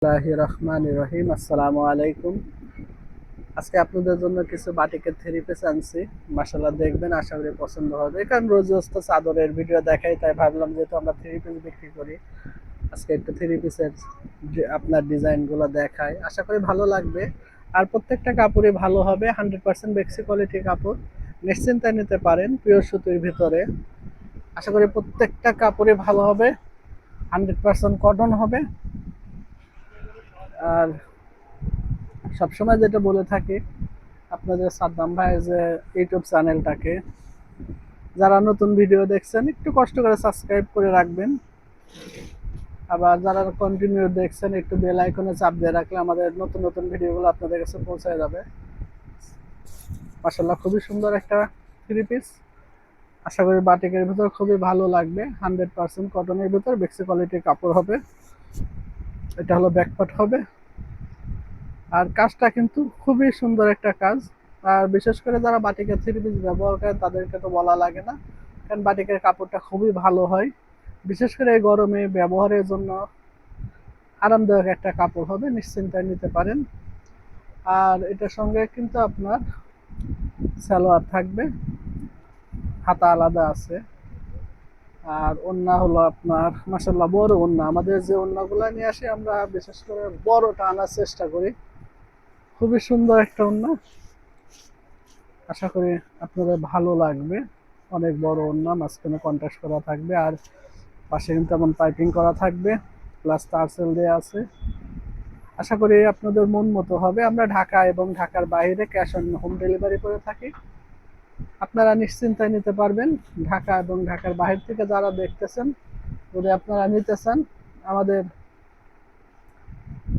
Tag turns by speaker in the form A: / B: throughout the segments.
A: রহিম, আসসালামু আলাইকুম। আজকে আপনাদের জন্য কিছু বাটিকের থ্রি পিস আনছি। মাশাআল্লাহ, দেখবেন, আশা করি পছন্দ হবে। কারণ রোজ রোজ তো চাদরের ভিডিও দেখাই, তাই ভাবলাম যেহেতু আমরা থ্রি পিস বিক্রি করি, আজকে একটু থ্রি পিসের আপনার ডিজাইন গুলো দেখাই, আশা করি ভালো লাগবে। আর প্রত্যেকটা কাপড়ই ভালো হবে, 100% বেক্সি কোয়ালিটির কাপড়, নিশ্চিন্তে নিতে পারেন, পিওর সুতির ভিতরে। আশা করি প্রত্যেকটা কাপড়ই ভালো হবে, 100% কটন হবে। আর সবসময় যেটা বলে থাকি আপনাদের সাদ্দাম ভাই যে ইউটিউব চ্যানেলটাকে যারা নতুন ভিডিও দেখছেন একটু কষ্ট করে সাবস্ক্রাইব করে রাখবেন। আবার যারা কন্টিনিউ দেখছেন একটু বেল আইকনে চাপ দিয়ে রাখলে আমাদের নতুন নতুন ভিডিওগুলো আপনাদের কাছে পৌঁছে যাবে। মাশাআল্লাহ, খুবই সুন্দর একটা থ্রি পিস। আশা করি বাটিকের ভিতর খুবই ভালো লাগবে, 100% কটনের ভিতর বেক্সি কোয়ালিটির কাপড় হবে। এটা হলো ব্যাকপার্ট হবে। আর কাজটা কিন্তু খুবই সুন্দর একটা কাজ। আর বিশেষ করে যারা বাটিকের থ্রি পিস ব্যবহার করে তাদেরকে তো বলা লাগে না, কারণ বাটিকের কাপড়টা খুবই ভালো হয়। বিশেষ করে এই গরমে ব্যবহারের জন্য আরামদায়ক একটা কাপড় হবে, নিশ্চিন্তে নিতে পারেন। আর এটার সঙ্গে কিন্তু আপনার সালোয়ার থাকবে, হাতা আলাদা আছে। আর ওড়না হলো আপনার মাশাআল্লাহ বড় ওড়না। আমাদের যে ওড়নাগুলো নিয়ে আসি আমরা বিশেষ করে বড়টা আনার চেষ্টা করি। খুবই সুন্দর একটা ওড়না, আশা করি আপনাদের ভালো লাগবে। অনেক বড় ওড়না, মাঝখানে কন্ট্রাস্ট করা থাকবে, আর পাশে কিন্তু এমন পাইপিং করা থাকবে, প্লাস টার্সেল দেওয়া আছে। আশা করি আপনাদের মন মতো হবে। আমরা ঢাকা এবং ঢাকার বাইরে ক্যাশ অন হোম ডেলিভারি করে থাকি, আপনারা নিশ্চিন্তায় নিতে পারবেন। ঢাকা এবং ঢাকার বাইরে থেকে যারা দেখতেছেন, যদি আপনারা নিতে চান, আমাদের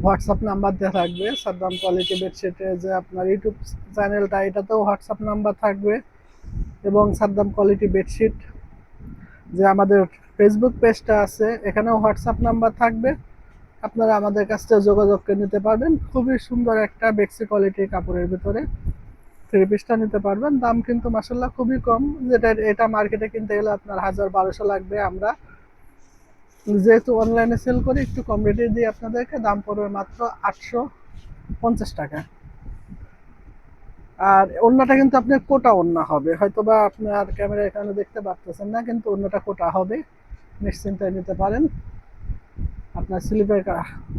A: হোয়াটসঅ্যাপ নাম্বার দেওয়া থাকবে। সাদ্দাম কোয়ালিটি বেডশিটে যে আপনার ইউটিউব চ্যানেলটা, এটাতেও হোয়াটসঅ্যাপ নাম্বার থাকবে। এবং সাদ্দাম কোয়ালিটি বেডশিট যে আমাদের ফেসবুক পেজটা আছে, এখানেও হোয়াটসঅ্যাপ নাম্বার থাকবে। আপনারা আমাদের কাছ থেকে যোগাযোগ করে নিতে পারবেন। খুবই সুন্দর একটা বেক্সি কোয়ালিটির কাপড়ের ভিতরে থ্রি পিসটা নিতে পারবেন। দাম কিন্তু মাসাল্লাহ খুবই কম, যেটা এটা মার্কেটে কিনতে গেলে আপনার 1000-1200 লাগবে। আমরা যেহেতু অনলাইনে সেল করি, একটু কম রেটে দিয়ে আপনাদেরকে, দাম পড়বে মাত্র 850 টাকা। আর ওড়নাটা কিন্তু আপনার কোটা ওড়না হবে, হয়তোবা আপনার ক্যামেরার এখানে দেখতে পাচ্ছেন না, কিন্তু ওড়নাটা কোটা হবে, নিশ্চিন্তে নিতে পারেন। আপনার স্লিপের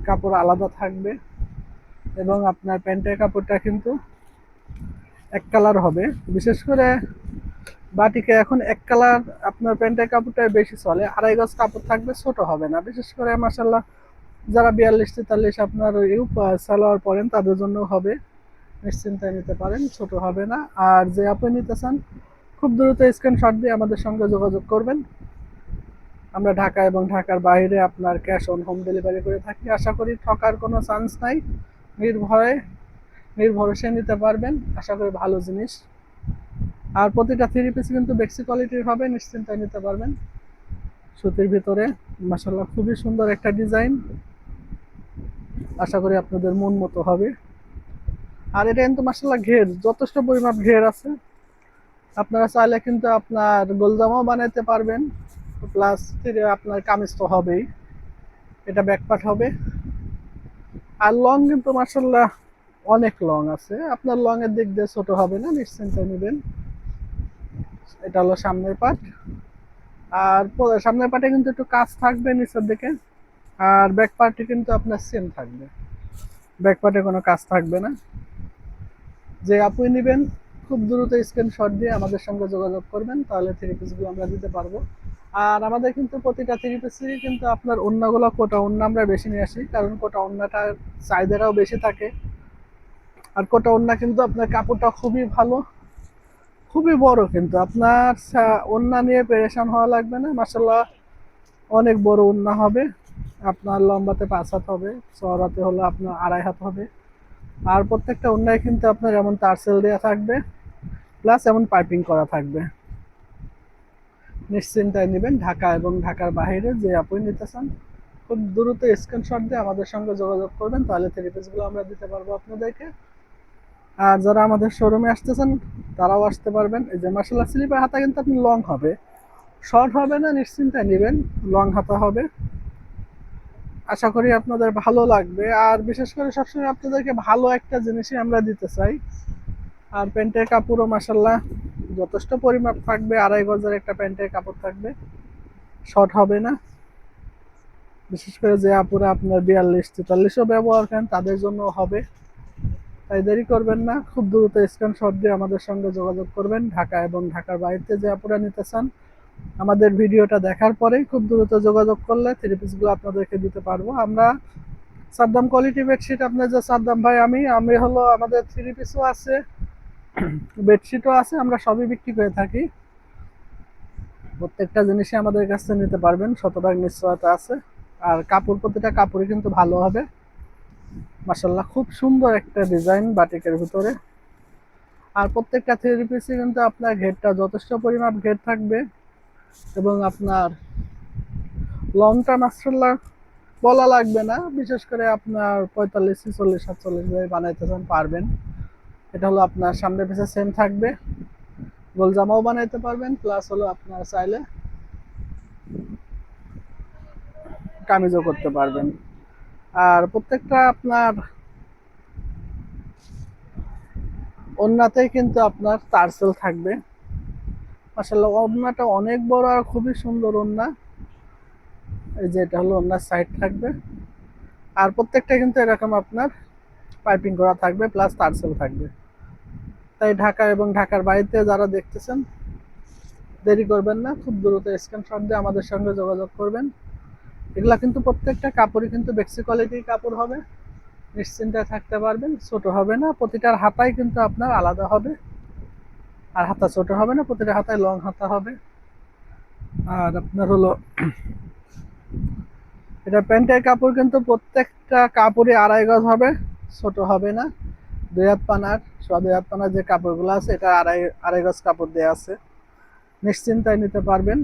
A: কাপড় আলাদা থাকবে, এবং আপনার প্যান্টের কাপড়টা কিন্তু এক কালার হবে। বিশেষ করে বাটিকে এখন এক কালার আপনার প্যান্টের কাপড়টা বেশি চলে, 2.5 গজ কাপড় থাকবে, ছোট হবে না। বিশেষ করে মাসাল্লাহ যারা 42-43 আপনার ওই সালোয়ার পরেন তাদের জন্য হবে, নিশ্চিন্তায় নিতে পারেন, ছোট হবে না। আর যে আপনি নিতে চান, খুব দ্রুত স্ক্রিনশট দিয়ে আমাদের সঙ্গে যোগাযোগ করবেন। আমরা ঢাকা এবং ঢাকার বাইরে আপনার ক্যাশ অন হোম ডেলিভারি করে থাকি। আশা করি ঠকার কোনো চান্স নাই, নির্ভয়ে নির্ভরসে নিতে পারবেন, আশা করি ভালো জিনিস। আর প্রতিটা থ্রি পিস কিন্তু বেক্সি কোয়ালিটির হবে, নিশ্চিন্তায় নিতে পারবেন। সুতির ভিতরে মাশাআল্লাহ খুবই সুন্দর একটা ডিজাইন, আশা করি আপনাদের মন মতো হবে। আর এটা কিন্তু মাশাআল্লাহ ঘের যথেষ্ট পরিমাণ ঘের আছে। আপনারা চাইলে কিন্তু আপনার গোলজামাও বানাইতে পারবেন, প্লাস আপনার কামিজ তো হবেই। এটা ব্যাকপার্ট হবে। আর লং কিন্তু মাশাআল্লাহ অনেক লং আছে, আপনার লং এর দিক দিয়ে ছোট হবে না, নিশ্চিন্তে নেবেন। এটা হলো সামনের পার্ট। আর সামনের পার্টে কিন্তু একটু কাজ থাকবে নিচের দিকে। আর ব্যাক পার্টে কিন্তু আপনার সেম থাকবে, ব্যাক পার্টে কোনো কাজ থাকবে না। যে আপুই নেবেন, খুব দ্রুত স্ক্রিনশট দিয়ে আমাদের সঙ্গে যোগাযোগ করবেন, তাহলে থ্রি পিসগুলো আমরা দিতে পারবো। আর আমাদের কিন্তু প্রতিটা থ্রি পিসেরই কিন্তু আপনার ওড়নাগুলো কোটা ওড়না আমরা বেশি নিয়ে আসি, কারণ কোটা ওড়নাটার চাহিদাটাও বেশি থাকে। আর কোটা ওড়না কিন্তু আপনার কাপড়টা খুবই ভালো, খুবই বড়, কিন্তু আপনার ওড়না নিয়ে পেরেশান হওয়া লাগবে না। মাসাল্লাহ অনেক বড় ওড়না হবে, আপনার লম্বাতে 5 হাত হবে, চওড়াতে হলো আপনার 2.5 হাত হবে। আর প্রত্যেকটা ওড়নায় কিন্তু আপনার এমন টার্সেল দেওয়া থাকবে, প্লাস এমন পাইপিং করা থাকবে। নিশ্চিন্তায় নেবেন। ঢাকা এবং ঢাকার বাইরে যে আপনি নিতে চান, খুব দ্রুত স্ক্রিনশট দিয়ে আমাদের সঙ্গে যোগাযোগ করবেন, তাহলে থ্রি পিসগুলো আমরা দিতে পারবো আপনাদেরকে। আর যারা আমাদের শোরুমে আসতেছেন তারাও আসতে পারবেন। এই যে মার্শাল্লাহ স্লিপের হাতা কিন্তু আপনি লং হবে, শর্ট হবে না, নিশ্চিন্তায় নেবেন, লং হাতা হবে। আশা করি আপনাদের ভালো লাগবে। আর বিশেষ করে সবসময় আপনাদেরকে ভালো একটা জিনিসই আমরা দিতে চাই। আর প্যান্টের কাপড়ও মাসাল্লাহ যথেষ্ট পরিমাপ থাকবে, 2.5 গজের একটা প্যান্টের কাপড় থাকবে, শর্ট হবে না। বিশেষ করে যে আপুরা আপনার 42-43ও ব্যবহার করেন তাদের জন্য হবে। তাই দেরি করবেন না, খুব দ্রুত স্ক্রিনশট দিয়ে আমাদের সঙ্গে যোগাযোগ করবেন। ঢাকা এবং ঢাকার বাইরে যে আপুরা নিতে চান, আমাদের ভিডিওটা দেখার পরেই খুব দ্রুত যোগাযোগ করলে থ্রি পিসগুলো আপনাদেরকে দিতে পারবো আমরা। সাদ্দাম কোয়ালিটি বেডশিট, আপনার যে সাদ্দাম ভাই, আমি হলো আমাদের থ্রি পিসও আছে, বেডশিটও আছে, আমরা সবই বিক্রি করে থাকি। প্রত্যেকটা জিনিসই আমাদের কাছে নিতে পারবেন, শতভাগ নিশ্চয়তা আছে। আর কাপড়, প্রতিটা কাপড়ই কিন্তু ভালো হবে মাশাল্লাহ। খুব সুন্দর একটা ডিজাইন বাটিকের ভিতরে। আর প্রত্যেকটা থ্রি পিসে কিন্তু আপনার ঘেরটা যথেষ্ট পরিমাণ ঘের থাকবে, এবং আপনার লংটা মাশাল্লাহ বলা লাগবে না। বিশেষ করে আপনার 45, 46, 47 বানাইতে চান পারবেন। এটা হলো আপনার সামনে পিছে সেম থাকবে, গোল জামাও বানাইতে পারবেন, প্লাস হলো আপনার চাইলে কামিজও করতে পারবেন। আর প্রত্যেকটা আপনার ওড়নাতেই কিন্তু আপনার টার্সেল থাকবে মাশাআল্লাহ। ওড়নাটা অনেক বড় আর খুবই সুন্দর ওড়না। এই যে এটা হলো ওড়নার সাইড থাকবে। আর প্রত্যেকটা কিন্তু এরকম আপনার পাইপিং করা থাকবে, প্লাস টার্সেল থাকবে। তাই ঢাকা এবং ঢাকার বাইরে যারা দেখতেছেন, দেরি করবেন না, খুব দ্রুত স্ক্রিনশট দিয়ে আমাদের সঙ্গে যোগাযোগ করবেন। এগুলা কিন্তু প্রত্যেকটা কাপড়ই কিন্তু বেক্সি কোয়ালিটির কাপড় হবে, নিশ্চিন্তে থাকতে পারবেন, ছোট হবে না। প্রতিটার হাতাই কিন্তু আপনার আলাদা হবে, আর হাতা ছোট হবে না, প্রতিটা হাতায় লং হাতা হবে। আর আপনার হলো এটা প্যান্টের কাপড় কিন্তু প্রত্যেকটা কাপড়ই 2.5 গজ হবে, ছোট হবে না। 2 হাত পানার, 2.5 হাত পানার যে কাপড়গুলো আছে, এটা আড়াই গজ কাপড় দেওয়া আছে, নিশ্চিন্তায় নিতে পারবেন।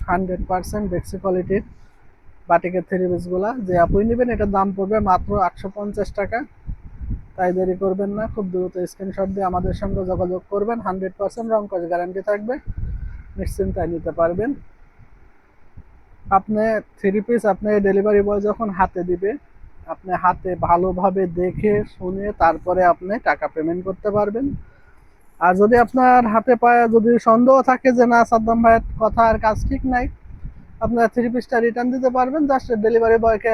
A: 100% বেক্সি কোয়ালিটির বাটিকের থ্রি পিসগুলা যে আপুই নেবেন, এটার দাম পড়বে মাত্র 850 টাকা। তাই দেরি করবেন না, খুব দ্রুত স্ক্রিনশট দিয়ে আমাদের সঙ্গে যোগাযোগ করবেন। 100% রং কস গ্যারান্টি থাকবে, নিশ্চিন্তায় নিতে পারবেন। আপনি থ্রি পিস আপনি ডেলিভারি বয় যখন হাতে দিবে, আপনি হাতে ভালোভাবে দেখে শুনে তারপরে আপনি টাকা পেমেন্ট করতে পারবেন। আর যদি আপনার হাতে পায়ে যদি সন্দেহ থাকে যে না সাদ্দাম ভাইয়ের কথা আর কাজ ঠিক নাই, আপনার থ্রি পিসটা রিটার্ন দিতে পারবেন। জাস্ট ডেলিভারি বয়কে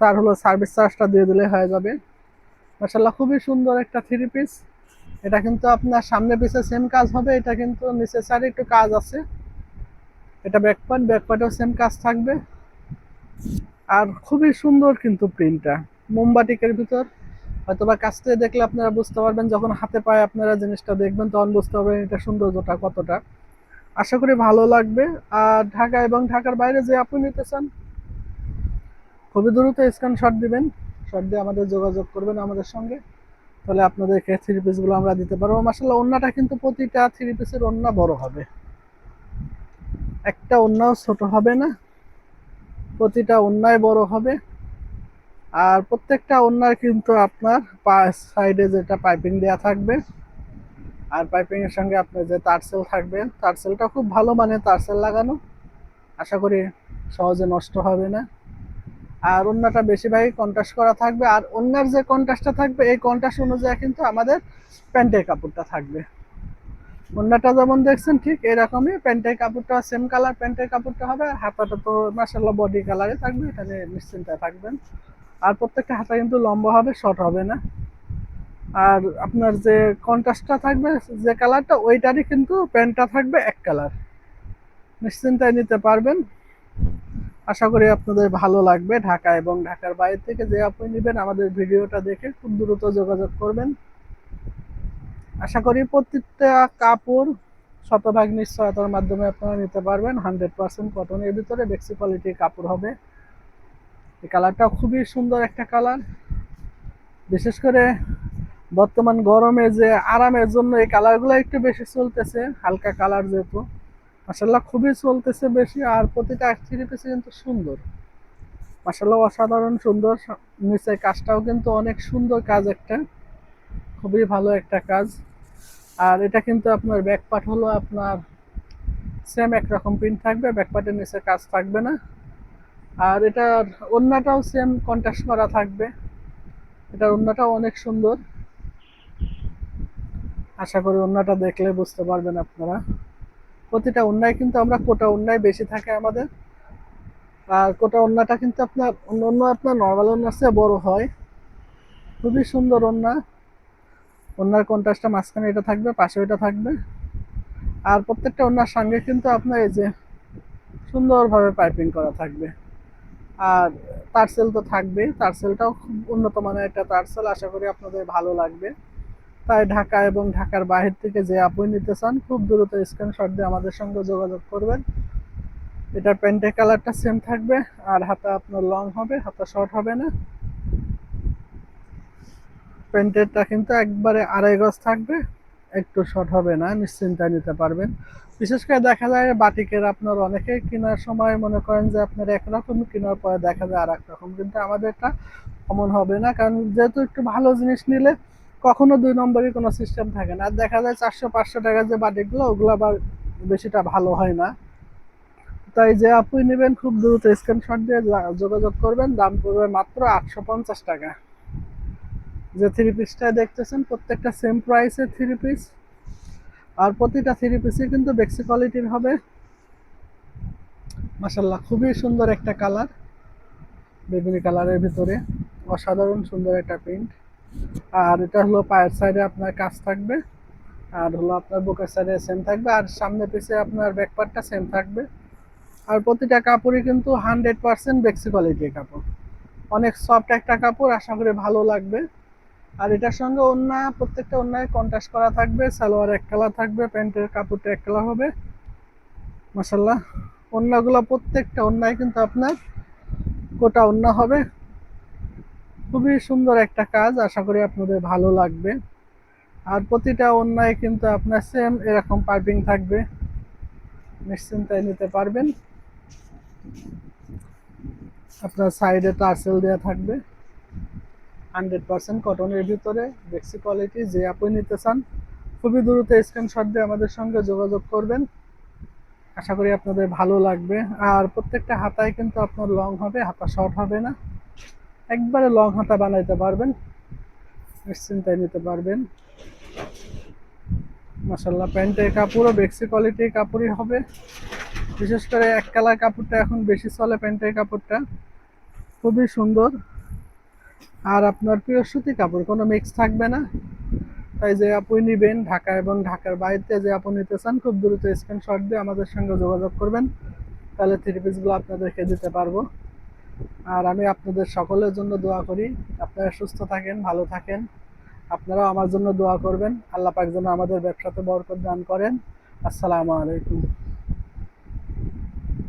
A: তার হলো সার্ভিস চার্জটা দিয়ে দিলে হয়ে যাবে। মাশাআল্লাহ খুবই সুন্দর একটা থ্রি পিস। এটা কিন্তু আপনার সামনে পিছে সেম কাজ হবে, এটা কিন্তু নেসেসারি একটু কাজ আছে। এটা ব্যাকপার্টেও সেম কাজ থাকবে। আর খুবই সুন্দর কিন্তু প্রিন্টটা, মোমবাটিকের ভিতর। হয়তোবা কাছ থেকে দেখলে আপনারা বুঝতে পারবেন, যখন হাতে পায়ে আপনারা জিনিসটা দেখবেন তখন বুঝতে পারবেন এটা সৌন্দর্যটা কতটা। আশা করি ভালো লাগবে। আর ঢাকা এবং ঢাকার বাইরে যে আপনি নিতে চান, খুবই দ্রুত স্ক্রিনশট দিবেন, শট দিয়ে আমাদের যোগাযোগ করবেন আমাদের সঙ্গে। তাহলে আপনাদেরকে থ্রি পিসগুলো আমরা দিতে পারবো মাশাআল্লাহ। ওড়নাটা কিন্তু প্রতিটা থ্রি পিসের ওড়না বড় হবে, একটা ওড়নাও ছোট হবে না, প্রতিটা ওড়নায় বড় হবে। আর প্রত্যেকটা ওড়নার কিন্তু আপনার সাইডে যেটা পাইপিং দেওয়া থাকবে, আর পাইপিং এর সঙ্গে আপনার যে টার্সেল থাকবে, টার্সেলটা খুব ভালো মানের টার্সেল লাগানো, আশা করি সহজে নষ্ট হবে না। আর ওড়নাটা বেশিরভাগই কন্ট্রাস্ট করা থাকবে, আর ওড়নার যে কন্ট্রাস্টটা থাকবে এই কন্ট্রাস্ট অনুযায়ী কিন্তু আমাদের প্যান্টের কাপড়টা থাকবে। ওড়নাটা যেমন দেখছেন ঠিক এরকমই প্যান্টের কাপড়টা সেম কালার প্যান্টের কাপড়টা হবে। আর হাতাটা তো মাশাআল্লাহ বডি কালারে থাকবে, এটা নিয়ে নিশ্চিন্তায় থাকবেন। আর প্রত্যেকটা হাতা কিন্তু লম্বা হবে, শর্ট হবে না। আর আপনার যে কন্ট্রাস্টটা থাকবে, যে কালারটা, ওইটারই কিন্তু প্যান্টটা থাকবে এক কালার, নিশ্চিন্তায় নিতে পারবেন। আশা করি আপনাদের ভালো লাগবে। ঢাকা এবং ঢাকার বাইরে থেকে যে আপনি নেবেন, আমাদের ভিডিওটা দেখে খুব দ্রুত যোগাযোগ করবেন। আশা করি প্রত্যেকটা কাপড় শতভাগ নিশ্চয়তার মাধ্যমে আপনারা নিতে পারবেন। 100% কটনের ভিতরে বেক্সি কোয়ালিটির কাপড় হবে। এই কালারটা খুবই সুন্দর একটা কালার, বিশেষ করে বর্তমান গরমে যে আরামের জন্য এই কালারগুলো একটু বেশি চলতেছে, হালকা কালার যেহেতু মাশাআল্লাহ খুবই চলতেছে বেশি। আর প্রতিটা থ্রি পিসে কিন্তু সুন্দর, মাশাআল্লাহ অসাধারণ সুন্দর। নিচে কাজটাও কিন্তু অনেক সুন্দর কাজ, একটা খুবই ভালো একটা কাজ। আর এটা কিন্তু আপনার ব্যাকপার্ট হলো আপনার সেম একরকম প্রিন্ট থাকবে, ব্যাকপার্টের নিচে কাজ থাকবে না। আর এটার ওড়নাটাও সেম কন্ট্রাস্ট করা থাকবে। এটার ওড়নাটাও অনেক সুন্দর। আশা করি ওড়নাটা দেখলে বুঝতে পারবেন আপনারা। প্রতিটা ওড়নায় কিন্তু আমরা কোটা ওড়নায় বেশি থাকে আমাদের। আর কোটা ওড়নাটা কিন্তু আপনার অন্য আপনার নর্মাল ওড়নার চেয়ে বড় হয়। খুবই সুন্দর ওড়না। ওড়নার কন্ট্রাস্টটা মাঝখানে এটা থাকবে, পাশে এটা থাকবে। আর প্রত্যেকটা ওড়নার সঙ্গে কিন্তু আপনার এই যে সুন্দরভাবে পাইপিং করা থাকবে। আর টার্সেল তো থাকবেই, টার্সেলটাও খুব উন্নত মানের একটা টার্সেল। আশা করি আপনাদের ভালো লাগবে। তাই ঢাকা এবং ঢাকার বাহির থেকে যে আপুই নিতে চান খুব দ্রুত স্ক্রিনশট দিয়ে আমাদের সঙ্গে যোগাযোগ করবেন। এটার প্যান্টের কালারটা সেম থাকবে। আর হাতা আপনার লং হবে, হাতা শর্ট হবে না। প্যান্টেরটা কিন্তু একবারে 2.5 গজ থাকবে, একটু শর্ট হবে না, নিশ্চিন্তায় নিতে পারবেন। বিশেষ করে দেখা যায় বাটিকের আপনার অনেকেই কেনার সময় মনে করেন যে আপনার একরকম, কেনার পরে দেখা যায় আর এক রকম, কিন্তু আমাদের এটা অমন হবে না। কারণ যেহেতু একটু ভালো জিনিস নিলে কখনো 2 নম্বরই কোনো সিস্টেম থাকে না। আর দেখা যায় 400-500 টাকার যে বাটিকগুলো, ওগুলো আবার বেশিটা ভালো হয় না। তাই যে আপনি নেবেন খুব দ্রুত স্ক্রিনশট দিয়ে যোগাযোগ করবেন। দাম পড়বে মাত্র 850 টাকা। যে থ্রি পিসটা দেখতেছেন প্রত্যেকটা সেম প্রাইসে থ্রি পিস। আর প্রতিটা থ্রি পিসই কিন্তু বেক্সি কোয়ালিটির হবে। মাশাল্লাহ, খুবই সুন্দর একটা কালার, বেগুনি কালারের ভিতরে অসাধারণ সুন্দর একটা প্রিন্ট। আর এটা হলো পায়ের সাইডে আপনার কাজ থাকবে। আর হলো আপনার বুকের সাইডে সেম থাকবে। আর সামনে পিছে আপনার ব্যাকপার্টটা সেম থাকবে। আর প্রতিটা কাপড়ই কিন্তু 100% বেক্সি কোয়ালিটির কাপড়। অনেক সফট একটা কাপড়, আশা করি ভালো লাগবে। আর এটার সঙ্গে ওড়না, প্রত্যেকটা ওড়নায় কন্ট্রাস্ট করা থাকবে। সালোয়ার এক কালার থাকবে, প্যান্টের কাপড়টা এক কালার হবে। মাশাল্লাহ, ওড়নাগুলো প্রত্যেকটা ওড়নায় কিন্তু আপনার কোটা ওড়না হবে। খুবই সুন্দর একটা কাজ, আশা করি আপনাদের ভালো লাগবে। আর প্রতিটা ওড়নায় কিন্তু আপনার সেম এরকম পাইপিং থাকবে, নিশ্চিন্তায় নিতে পারবেন। আপনার সাইডে টার্সেল দেওয়া থাকবে। 100% কটনের ভিতরে বেক্সি কোয়ালিটি। যে আপনি নিতে চান খুবই দ্রুত স্ক্রিনশট দিয়ে আমাদের সঙ্গে যোগাযোগ করবেন। আশা করি আপনাদের ভালো লাগবে। আর প্রত্যেকটা হাতায় কিন্তু আপনার লং হবে, হাতা শর্ট হবে না। একবারে লং হাতা বানাইতে পারবেন, নিশ্চিন্তায় নিতে পারবেন। মাশাল্লাহ, প্যান্টের কাপড়ও বেক্সি কোয়ালিটির কাপড়ই হবে। বিশেষ করে এক কালার কাপড়টা এখন বেশি চলে, প্যান্টের কাপড়টা খুবই সুন্দর। আর আপনার পিওর সুতি কাপড়, কোনো মিক্স থাকবে না। তাই যে আপনি নিবেন ঢাকা এবং ঢাকার বাইরে যে আপনি নিতে চান খুব দ্রুত স্ক্রিনশট দিয়ে আমাদের সঙ্গে যোগাযোগ করবেন। তাহলে থ্রি পিসগুলো আপনাদেরকে দিতে পারবো। আর আমি আপনাদের সকলের জন্য দোয়া করি আপনারা সুস্থ থাকেন, ভালো থাকেন। আপনারাও আমার জন্য দোয়া করবেন। আল্লাহ পাক যেন আমাদের ব্যবসাতে বরকত দান করেন। আসসালামু আলাইকুম।